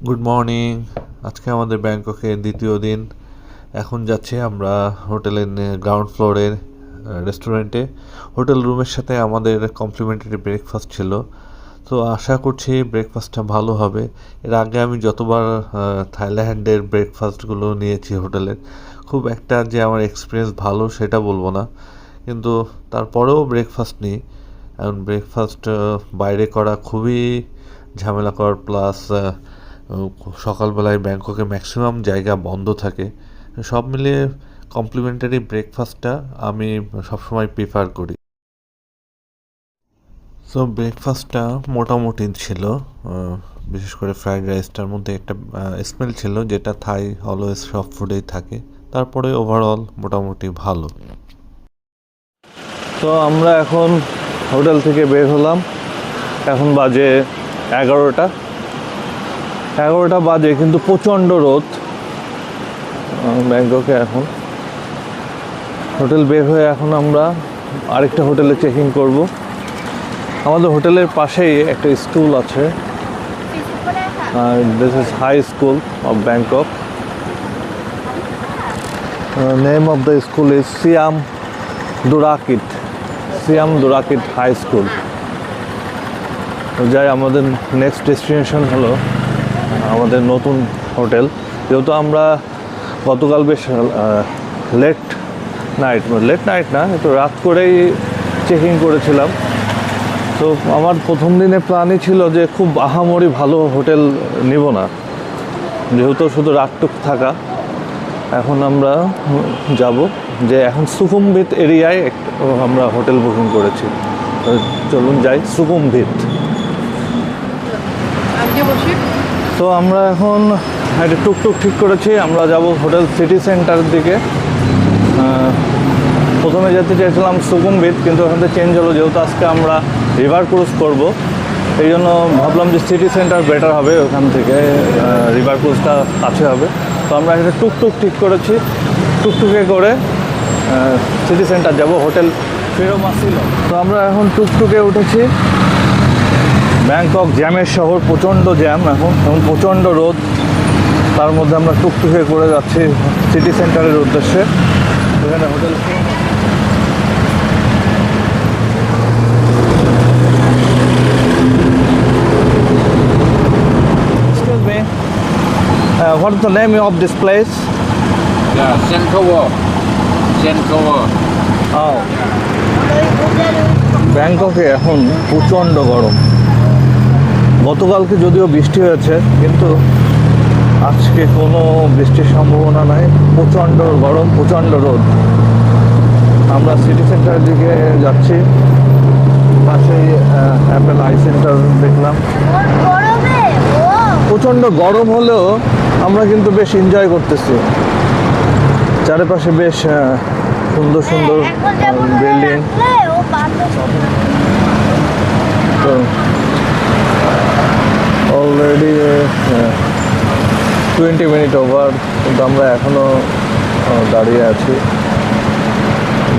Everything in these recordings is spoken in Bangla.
Good morning. আজকে আমাদের ব্যাংককের দ্বিতীয় দিন। এখন যাচ্ছি আমরা হোটেলের গ্রাউন্ড ফ্লোরের রেস্টুরেন্টে। হোটেল রুমের সাথে আমাদের কমপ্লিমেন্টারি ব্রেকফাস্ট ছিল, তো আশা করছি ব্রেকফাস্টটা ভালো হবে। এর আগে আমি যতবার থাইল্যান্ডের ব্রেকফাস্টগুলো নিয়েছি হোটেলের, খুব একটা যে আমার এক্সপিরিয়েন্স ভালো সেটা বলবো না, কিন্তু তারপরেও ব্রেকফাস্ট নিই। এখন ব্রেকফাস্ট বাইরে করা খুবই ঝামেলাকর, প্লাস সকালবেলায় ব্যাংককে ম্যাক্সিমাম জায়গা বন্ধ থাকে। সব মিলিয়ে কমপ্লিমেন্টারি ব্রেকফাস্টটা আমি সবসময় প্রিফার করি। সো ব্রেকফাস্টটা মোটামুটি ছিল, বিশেষ করে ফ্রাইড রাইসটার মধ্যে একটা স্মেল ছিল, যেটা থাই অলওয়েজ সব ফুডেই থাকে। তারপরে ওভারঅল মোটামুটি ভালো। তো আমরা এখন হোটেল থেকে বের হলাম। এখন বাজে 11টা বাজে, কিন্তু প্রচণ্ড রোদ ব্যাংককে। এখন হোটেল বের হয়ে এখন আমরা আরেকটা হোটেলে চেকিং করব। আমাদের হোটেলের পাশেই একটা স্কুল আছে, this is high school of Bangkok. Name of the school is Siam Durakit high school. যাই, আমাদের নেক্সট ডেস্টিনেশন হলো আমাদের নতুন হোটেল। যেহেতু আমরা গতকাল বেশ লেট নাইট না, একটু রাত করেই চেকিং করেছিলাম। তো আমার প্রথম দিনে প্ল্যানই ছিল যে খুব আহামরি ভালো হোটেল নিব না, যেহেতু শুধু রাতটুক থাকা। এখন আমরা যাব যে এখন সুকুমভিত এরিয়ায় আমরা হোটেল বুকিং করেছি। চলুন যাই সুকুমভিত। তো আমরা এখন একটা টুকটুক ঠিক করেছি, আমরা যাব হোটেল সিটি সেন্টারের দিকে। প্রথমে যেতে চেয়েছিলাম সুকুমভিত, কিন্তু ওখান থেকে চেঞ্জ হলো, যেহেতু আজকে আমরা রিভার ক্রুজ করব। এই জন্য ভাবলাম যে সিটি সেন্টার বেটার হবে, ওখান থেকে রিভার ক্রুজটা কাছে হবে। তো আমরা একটা টুকটুক ঠিক করেছি, টুকটুকে করে সিটি সেন্টার যাব, হোটেল ফেরোমাসিল। তো আমরা এখন টুকটুকে উঠেছি। ব্যাংকক জ্যামের শহর, প্রচণ্ড জ্যাম এখন প্রচণ্ড রোদ। তার মধ্যে আমরা টুকটুকে করে যাচ্ছি সিটি সেন্টারের উদ্দেশ্যে। এখানে hotel what is the name of this place? Yeah, Senkowo. Oh. ব্যাংককে এখন প্রচণ্ড গরম। গতকালকে যদিও বৃষ্টি হয়েছে, কিন্তু আজকে কোনো বৃষ্টির সম্ভাবনা নাই। প্রচণ্ড গরম, প্রচণ্ড রোদ। আমরা সিটি সেন্টারের দিকে যাচ্ছি, পাশেই অ্যাপেল আই সেন্টার দেখলাম। প্রচণ্ড গরম হলেও আমরা কিন্তু বেশ এনজয় করতেছি। চারিপাশে বেশ সুন্দর সুন্দর বিল্ডিং। তো অলরেডি 20 মিনিট ওভার, কিন্তু আমরা এখনও দাঁড়িয়ে আছি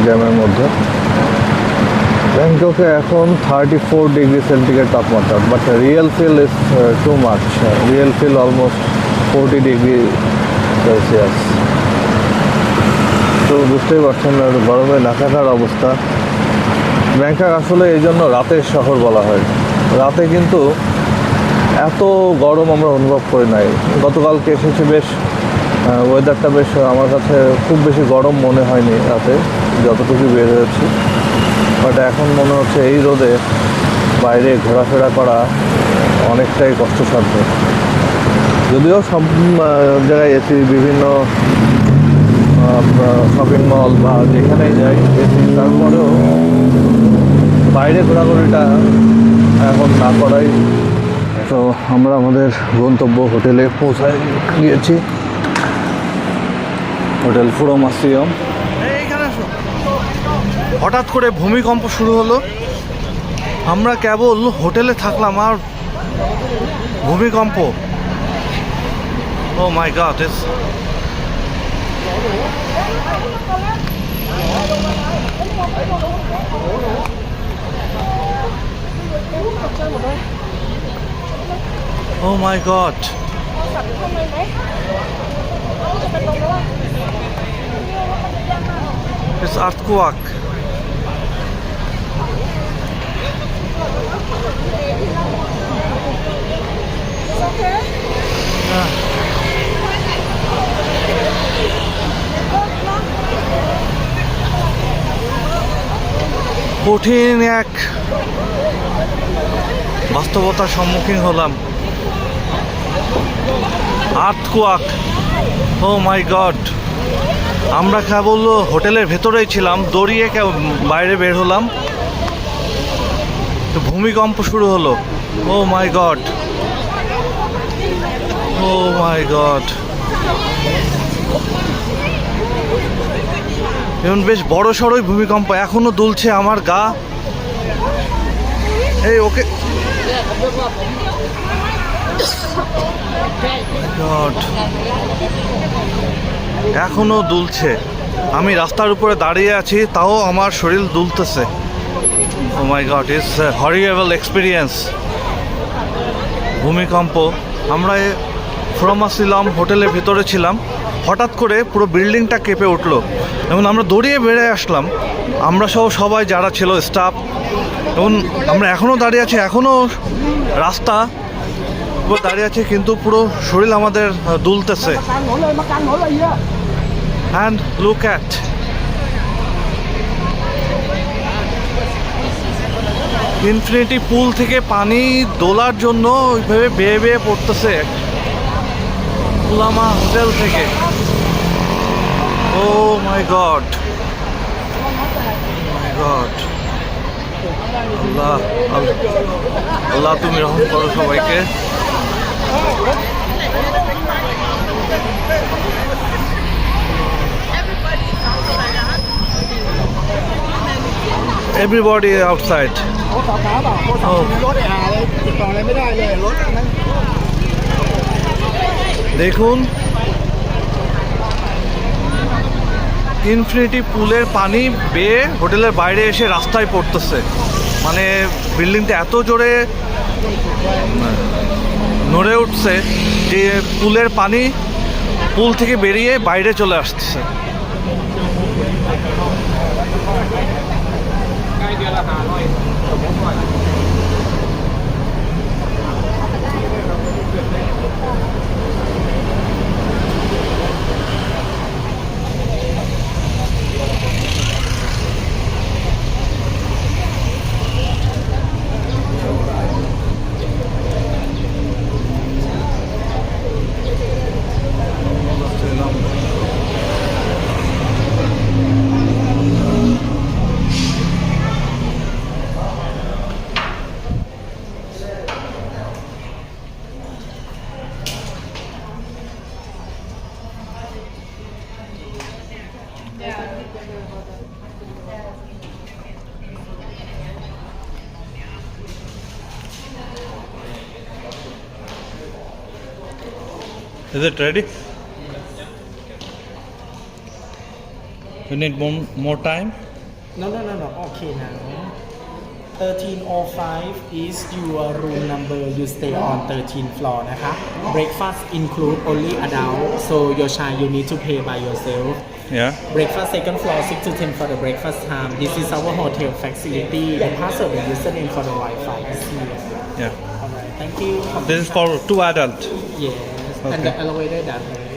জ্যামের মধ্যে। ব্যাংককে এখন 34 ডিগ্রি সেন্টিগ্রেড তাপমাত্রা, but real feel is too much. Real feel almost 40 degree Celsius. তো বুঝতেই পারছেন গরমে নাকাটার অবস্থা। ব্যাংকক আসলে এই জন্য রাতের শহর বলা হয়। রাতে কিন্তু এত গরম আমরা অনুভব করি নাই। গতকালকে এসেছে, বেশ ওয়েদারটা বেশ আমার কাছে খুব বেশি গরম মনে হয়নি রাতে, যতটুকু বের হয়েছি। বাট এখন মনে হচ্ছে এই রোদে বাইরে ঘোরাফেরা করা অনেকটাই কষ্টসাধ্য। যদিও সব জায়গায় এসি, বিভিন্ন শপিং মল বা যেখানেই যাই এসি, তারপরেও বাইরে ঘোরাঘুরিটা এখন না করাই। তো আমরা আমাদের গন্তব্য হোটেলে পৌঁছায় গিয়েছি, হোটেল ফেরোমাসিল। হঠাৎ করে ভূমিকম্প শুরু হলো, আমরা কেবল হোটেলে থাকলাম আর ভূমিকম্প। ও মাই god! Oh my god! ศัพท์เข้าเลยไหมจะไปตรงนู้น It's earthquake. কঠিন এক বাস্তবতার সম্মুখীন হলাম। আর্থকুয়াক, ও মাই গড। আমরা কেবল হোটেলের ভেতরেই ছিলাম, দৌড়িয়ে বাইরে বের হলাম, তো ভূমিকম্প শুরু হলো। ও মাই গড, ও মাই গড। এখন বেশ বড় সড়ই ভূমিকম্প, এখনো দুলছে আমার গা। এই ওকে গড, এখনো দুলছে। আমি রাস্তার উপরে দাঁড়িয়ে আছি, তাও আমার শরীর দুলতেছে। ও মাই গড, ইটস হরিয়েবল এক্সপিরিয়েন্স। ভূমিকম্প। আমরা ছিলাম, হোটেলের ভেতরে ছিলাম, হঠাৎ করে পুরো বিল্ডিংটা কেঁপে উঠলো এবং আমরা দৌড়িয়ে বেরিয়ে আসলাম। আমরা সবাই যারা ছিল স্টাফ, এবং আমরা এখনও দাঁড়িয়ে আছি, এখনও রাস্তা দাঁড়িয়ে আছে, কিন্তু পুরো শরীর আমাদের দুলতেছে। And look at, infinity pool থেকে পানি দোলার জন্য ওইভাবে বেয়ে বেয়ে পড়তেছে উলামা হোটেল থেকে। ও মাই গড, মাই গড। আল্লাহ আল্লাহ, তুমি রহম করো সবাইকে। Everybody outside. Oh. দেখুন, ইনফিনিটি পুলের পানি বেয়ে হোটেলের বাইরে এসে রাস্তায় পড়তেছে। মানে বিল্ডিংটা এত জোরে নড়ে উঠছে যে পুলের পানি পুল থেকে বেরিয়ে বাইরে চলে আসতেছে। Is it ready? You need more time? No. Okay now. 1305 is your room number. You stay on 13th floor นะคะ Breakfast include only adult, so your child you need to pay by yourself. Yeah. Breakfast second floor 6 to 10 for the breakfast time. This is our hotel facility. The password and username for the Wi-Fi is here. Yeah. Alright, thank you. This is for 2 adults. Yes. Okay. And the elevator that way.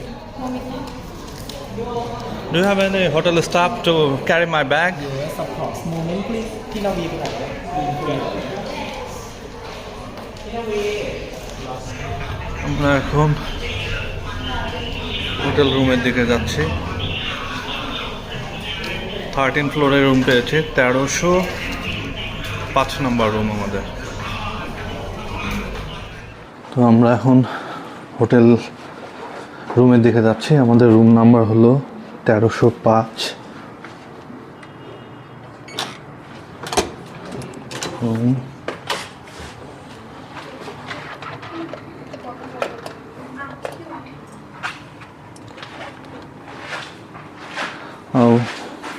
Do you have any hotel staff to carry my bag? Yes, of course. Moment please. ที่นาวีไปไหนที่นาวี আমরা এখন হোটেল রুমের দিকে যাচ্ছি। 13 ফ্লোরের রুম পেয়েছি, 1305 নম্বর রুম আমাদের। তো আমরা এখন হোটেল রুমের দিকে যাচ্ছি। আমাদের রুম নাম্বার হলো 1305।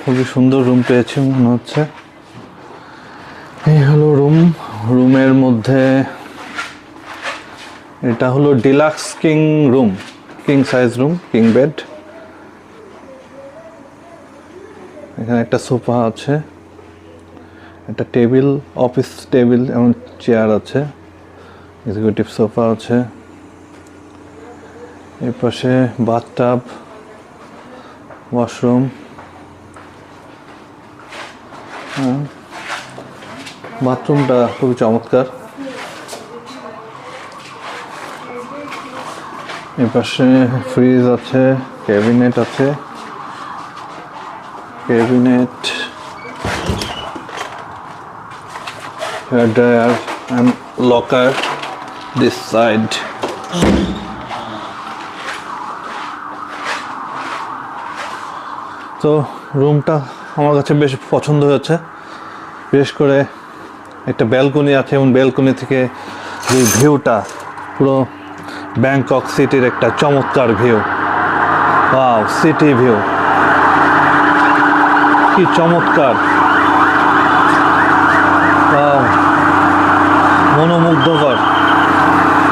খুবই সুন্দর রুম পেয়েছি মনে হচ্ছে। এই হলো রুম। রুমের মধ্যে এটা হলো deluxe king room, king size room, king bed. এখানে একটা সোফা আছে, একটা টেবিল, অফিস টেবিল এবং চেয়ার আছে, এক্সিকিউটিভ সোফা আছে। এর পাশে বাথটাব, ওয়াশরুম। বাথরুমটা খুবই চমৎকার। এর পাশে ফ্রিজ আছে, ক্যাবিনেট আছে, cabinet, hair dryer and locker this side. তো রুমটা আমার কাছে বেশ পছন্দ হয়েছে, বিশেষ করে একটা ব্যালকনি আছে এবং ব্যালকনি থেকে যে ভিউটা, পুরো ব্যাংকক সিটির একটা চমৎকার ভিউ। ওয়াও, সিটি ভিউ কি চমৎকার, ওয়াও, মনোমুগ্ধকর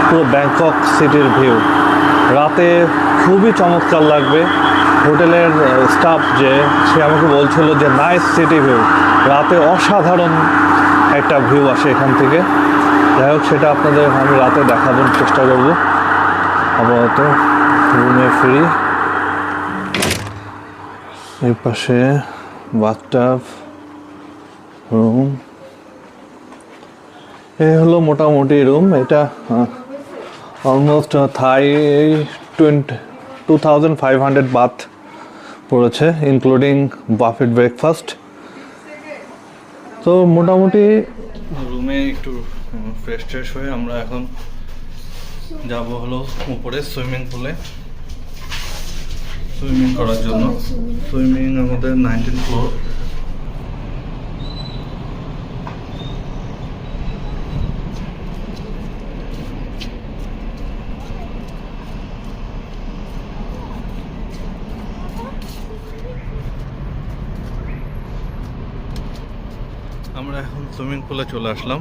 পুরো ব্যাংকক সিটির ভিউ। রাতে খুবই চমৎকার লাগবে। হোটেলের স্টাফ সে আমাকে বলছিল যে নাইস সিটি ভিউ, রাতে অসাধারণ একটা ভিউ আসে এখান থেকে। যাই হোক, সেটা আপনাদের আমি রাতে দেখানোর চেষ্টা করব। আপাতত রুমে ফিরি। এর পাশে বাথটাব, রুম। এই হলো মোটামুটি রুম। এটা অলমোস্ট থাই 2500 বাথ পড়েছে, ইনক্লুডিং বাফেট ব্রেকফাস্ট। তো মোটামুটি রুমে একটু ফ্রেশ ট্রেশ হয়ে আমরা এখন যাব হলো উপরে সুইমিং পুলে সুইমিং করার জন্য। সুইমিং আমাদের 19th ফ্লোর। আমরা এখন সুইমিং পুলে চলে আসলাম।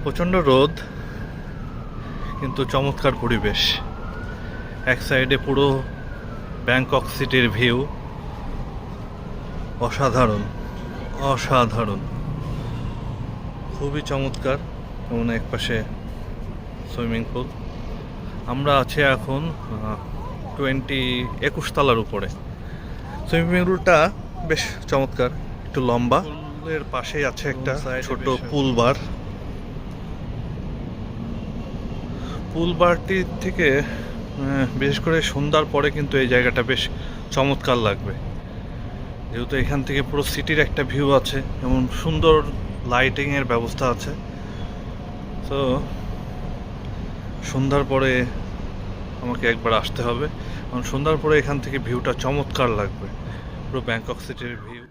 প্রচণ্ড রোদ, কিন্তু চমৎকার পরিবেশ। এক সাইডে পুরো ব্যাংকক সিটির ভিউ, অসাধারণ অসাধারণ, খুবই চমৎকার। এবং এক পাশে সুইমিং পুল। আমরা আছি এখন 21 তলার উপরে। সুইমিং পুলটা বেশ চমৎকার, একটু লম্বা। পুলের পাশেই আছে একটা ছোট পুল বার। পুল বারটি থেকে বিশেষ করে সন্ধ্যার পরে কিন্তু এই জায়গাটা বেশ চমৎকার লাগবে, যেহেতু এখান থেকে পুরো সিটির একটা ভিউ আছে এবং সুন্দর লাইটিংয়ের ব্যবস্থা আছে। তো সন্ধ্যার পরে আমাকে একবার আসতে হবে, কারণ সন্ধ্যার পরে এখান থেকে ভিউটা চমৎকার লাগবে, পুরো ব্যাংকক সিটির ভিউ।